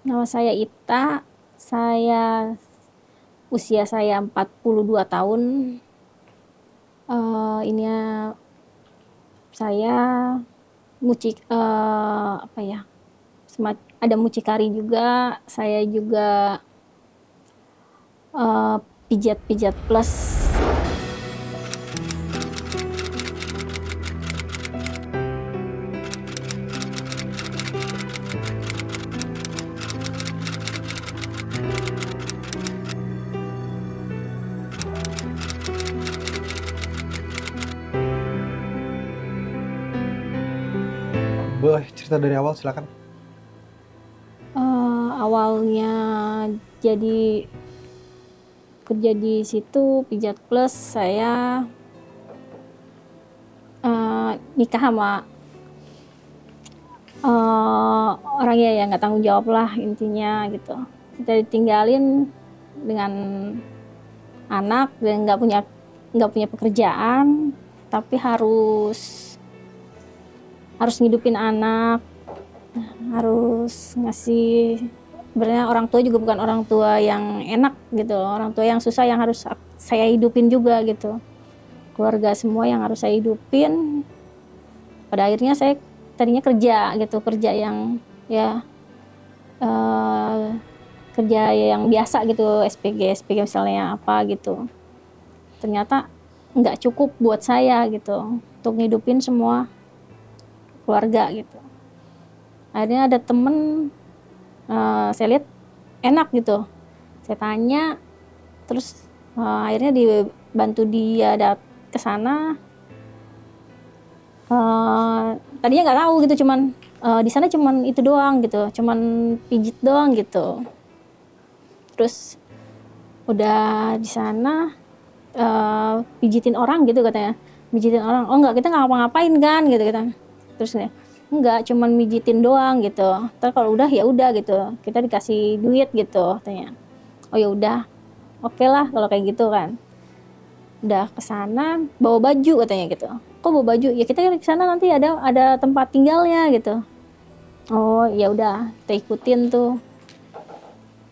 Nama saya Ita, saya usia saya 42 tahun. Ini saya apa ya? Ada mucikari juga, saya juga pijat-pijat plus. Boleh cerita dari awal, silakan. Awalnya jadi kerja di situ pijat plus, saya nikah sama orang ya yang nggak tanggung jawab lah intinya gitu. Kita ditinggalin dengan anak dan nggak punya pekerjaan, tapi harus ngidupin anak, harus ngasih. Sebenarnya orang tua juga bukan orang tua yang enak gitu, orang tua yang susah yang harus saya hidupin juga gitu. Keluarga semua yang harus saya hidupin. Pada akhirnya saya tadinya kerja gitu, kerja yang ya kerja yang biasa gitu, SPG misalnya apa gitu. Ternyata nggak cukup buat saya gitu untuk ngidupin semua keluarga gitu. Akhirnya ada temen, saya lihat enak gitu, saya tanya, terus akhirnya dibantu dia ke sana. Tadinya nggak tahu gitu, cuman di sana cuman itu doang gitu, cuman pijit doang gitu. Terus udah di sana pijitin orang gitu katanya, pijitin orang. Oh enggak, kita nggak ngapa-ngapain kan gitu kita. Terus enggak, cuman mijitin doang gitu. Ntar kalau udah ya udah gitu, kita dikasih duit gitu katanya. Oh ya udah, oke lah kalau kayak gitu kan. Udah kesana bawa baju katanya gitu. Kok bawa baju? Ya kita ke sana nanti ada tempat tinggalnya gitu. Oh ya udah, kita ikutin tuh.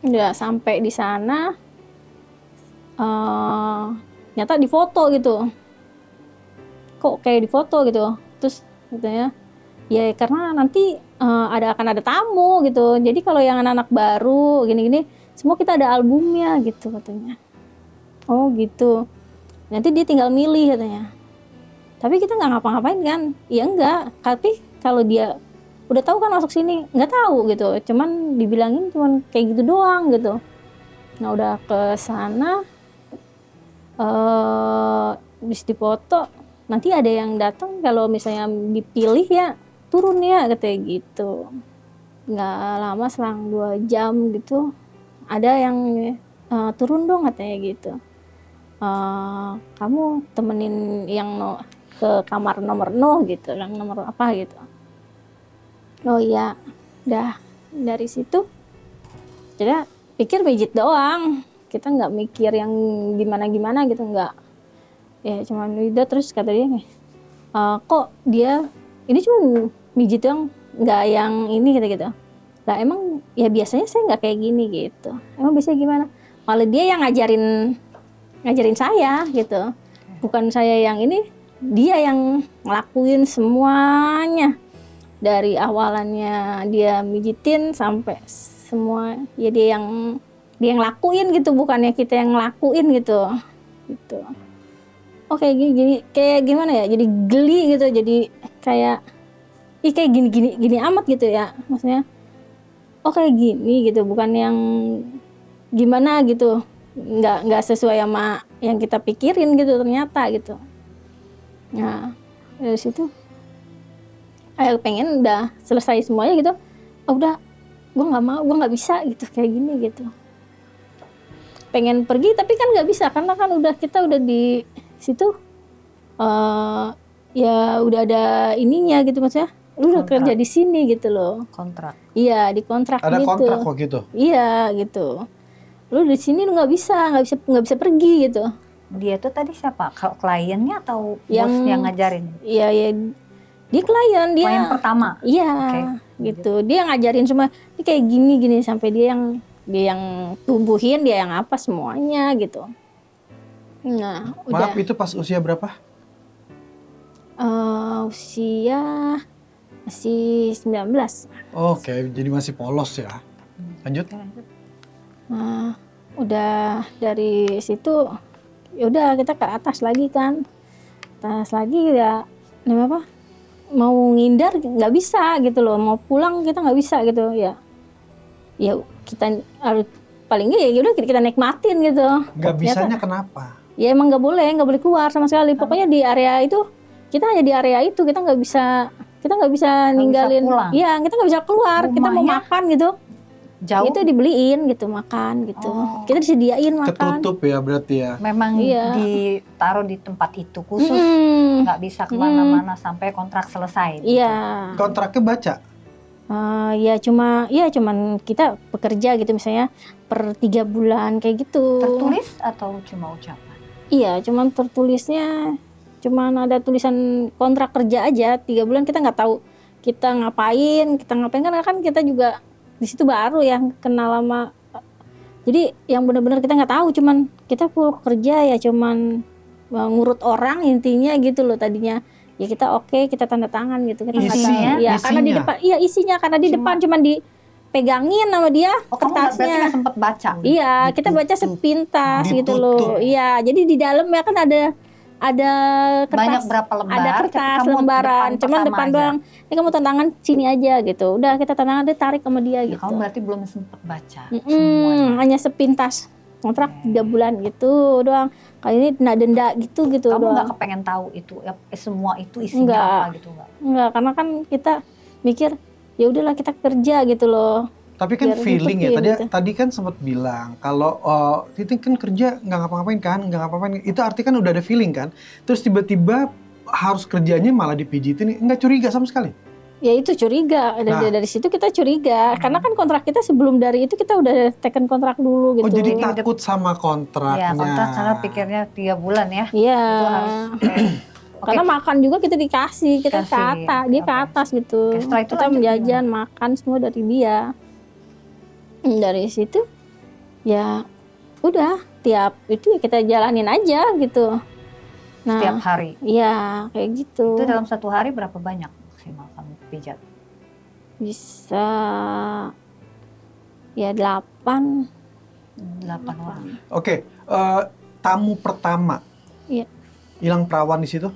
Udah sampai di sana, nyata di foto gitu. Kok kayak di foto gitu. Terus katanya, ya karena nanti akan ada tamu gitu. Jadi kalau yang anak-anak baru gini-gini, semua kita ada albumnya gitu katanya. Oh gitu. Nanti dia tinggal milih katanya. Tapi kita nggak ngapa-ngapain kan? Ya enggak. Tapi kalau dia udah tahu kan masuk sini, nggak tahu gitu. Cuman dibilangin cuman kayak gitu doang gitu. Nah udah ke sana, habis dipoto, nanti ada yang datang kalau misalnya dipilih ya turun ya katanya gitu. Nggak lama, selang 2 jam gitu, ada yang turun dong katanya gitu. Kamu temenin yang ke kamar nomor gitu, yang nomor apa gitu. Oh iya, udah dari situ jadi pikir pijit doang, kita nggak mikir yang gimana gitu, nggak. Ya cuman udah. Terus kata dia, kok dia ini cuma pijit doang, nggak yang ini gitu. Lah emang ya biasanya saya nggak kayak gini gitu. Emang biasanya gimana? Malah dia yang ngajarin saya gitu, bukan saya yang ini. Dia yang ngelakuin semuanya dari awalannya, dia mijitin sampai semua ya dia yang lakuin gitu, bukannya kita yang ngelakuin gitu. Oh kayak gini kayak gimana ya, jadi geli gitu, jadi kayak kayak gini amat gitu ya, maksudnya oh kayak gini gitu, bukan yang gimana gitu, nggak sesuai sama yang kita pikirin gitu ternyata gitu. Nah dari situ pengen udah selesai semuanya gitu. Oh, udah, gue nggak mau, gue nggak bisa gitu kayak gini gitu. Pengen pergi tapi kan nggak bisa karena kan kita udah di situ, ya udah ada ininya gitu, maksudnya lu udah kerja di sini gitu loh. Kontrak. Iya, di kontrak Ada gitu. kontrak kok gitu. Iya gitu. Lu di sini lu nggak bisa pergi gitu. Dia tuh tadi siapa? Kliennya atau bos yang ngajarin? Iya, dia klien dia. Klien pertama. Iya. Okay. gitu. Dia ngajarin semua, ini kayak gini sampai dia yang tumbuhin, dia yang apa semuanya gitu. Nah, udah Maaf, itu pas usia berapa? usia masih 19. Oke, jadi masih polos ya. Lanjut. Nah, udah dari situ ya udah kita ke atas lagi kan. Atas lagi ya namanya apa? Mau ngindar nggak bisa gitu loh. Mau pulang kita nggak bisa gitu ya. Ya kita harus paling nggak ya udah kita nikmatin gitu. Nggak bisanya Ternyata, kenapa? ya emang nggak boleh keluar sama sekali. Pokoknya di area itu kita hanya di area itu, kita nggak bisa ninggalin. pulang. Iya, kita nggak bisa keluar. Kita mau Rumahnya makan gitu. jauh. Itu dibeliin gitu makan gitu. Oh. Kita disediain makan. Ketutup ya berarti ya. Memang Iya. ditaruh di tempat itu khusus, Mm-mm. nggak bisa kemana-mana sampai kontrak selesai. Iya. Kontraknya baca. Cuman kita bekerja gitu misalnya per 3 bulan kayak gitu. Tertulis atau cuma ucapan? Iya, cuman tertulisnya cuman ada tulisan kontrak kerja aja 3 bulan, kita nggak tahu kita ngapain karena kan kita juga di situ baru ya kenal lama. Jadi yang benar-benar kita nggak tahu, cuman kita kerja ya cuman ngurut orang intinya gitu loh tadinya. Ya kita oke, kita tanda tangan gitu. Kita nggak Isinya? tahu. Ya, karena di Isinya? depan, iya isinya karena di depan cuman dipegangin sama dia Oh, kamu berarti kertasnya. nggak sempat baca? Iya, kita baca Ditutup. sepintas gitu Ditutup. loh. Iya, jadi di dalam ya kan ada kertas. Banyak berapa lembar? Ada kertas Kamu lembaran, cuman pertama depan aja. doang. Ini kamu tanda tangan sini aja gitu. Udah kita tanda tangan, dia tarik sama dia Ya, gitu. kamu berarti belum sempat baca semuanya. Hanya sepintas kontrak 3 bulan gitu doang. Kali ini denda gitu Kamu doang. nggak kepengen tahu itu semua itu isinya Nggak. apa gitu nggak? Enggak, karena kan kita mikir ya udahlah kita kerja gitu loh. Tapi kan Biar feeling ya. ngikutin gitu. Tadi kan sempat bilang kalau Titik kan kerja nggak ngapa-ngapain kan, nggak ngapa-ngapain. Itu arti kan udah ada feeling kan. Terus tiba-tiba harus kerjanya malah dipijitin, nggak curiga sama sekali. Ya itu curiga, dari situ kita curiga. Karena kan kontrak kita sebelum dari itu kita udah taken kontrak dulu gitu. Oh jadi takut sama kontraknya. Ya kontrak karena pikirnya 3 bulan ya. Iya. Itu harus. Oke. Karena makan juga kita dikasih, kita ke Kasih. atas, dia ke Oke. atas gitu. Oke, setelah itu Kita lanjut menjajan, makan semua dari dia. Dari situ ya udah tiap itu ya kita jalanin aja gitu. Nah, Setiap hari. iya kayak gitu. Itu dalam 1 hari berapa banyak maksimal kamu pijat? Bisa ya 8. 8 orang. Oke, tamu pertama. Iya. Hilang perawan di situ?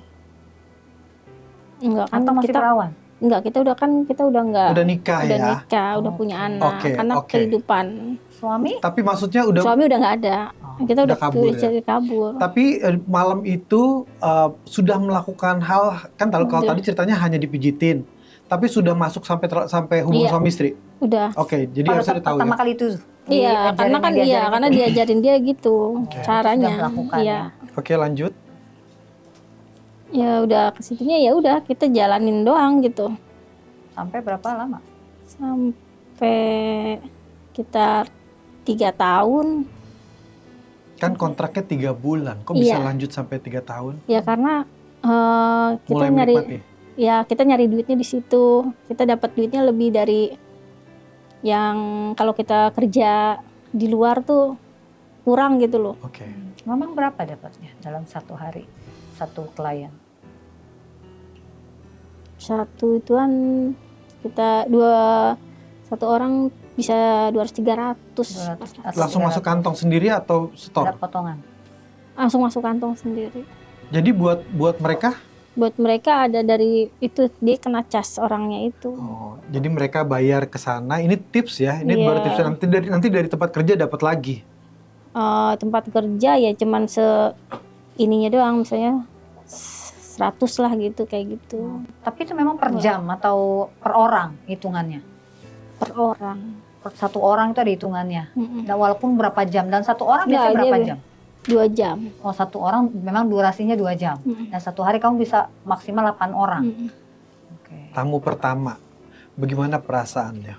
Enggak kan Atau masih kita perawan? enggak, kita udah enggak. Udah nikah Udah ya? nikah, udah Oke. punya anak, Oke, karena oke. kehidupan. Suami? Tapi maksudnya udah. Suami udah nggak ada. Oh. Kita Udah udah kabur ya? cari kabur. Tapi malam itu sudah melakukan hal kan kalau Udah. tadi ceritanya hanya dipijitin, tapi sudah masuk sampai hubungan Iya. suami istri. Udah. Oke, jadi Pada harusnya saat udah tahu pertama ya. kali itu Iya, karena kan karena diajarin dia gitu caranya. Sudah melakukan Iya. Oke, lanjut. Ya udah ke situnya ya udah kita jalanin doang gitu. Sampai berapa lama? Sampai kita 3 tahun. Kan kontraknya 3 bulan, kok Iya. bisa lanjut sampai 3 tahun? Ya karena kita Mulai nyari menikmati. kita nyari duitnya di situ. Kita dapat duitnya lebih dari yang kalau kita kerja di luar tuh kurang gitu loh. Oke. Memang berapa dapatnya dalam 1 hari? 1 klien? Satu ituan kita satu orang bisa 200-300. 200. Langsung masuk kantong sendiri atau Ada store? potongan? Langsung masuk kantong sendiri. Jadi buat mereka, Buat mereka ada dari itu, dia kena cas orangnya itu. jadi mereka bayar ke sana. Ini tips ya, ini Iya. baru tipsnya. Nanti dari tempat kerja dapat lagi. Tempat kerja ya cuman ininya doang, misalnya 100 lah gitu, kayak gitu Tapi itu memang per jam atau per orang hitungannya? per orang. Per 1 orang itu ada hitungannya? Mm-mm. Dan walaupun berapa jam? Dan 1 orang Nggak, biasanya berapa dia- jam? 2 jam. Oh 1 orang memang durasinya 2 jam. Mm-mm. Dan 1 hari kamu bisa maksimal 8 orang. Mm-mm. Oke. Tamu pertama, bagaimana perasaannya?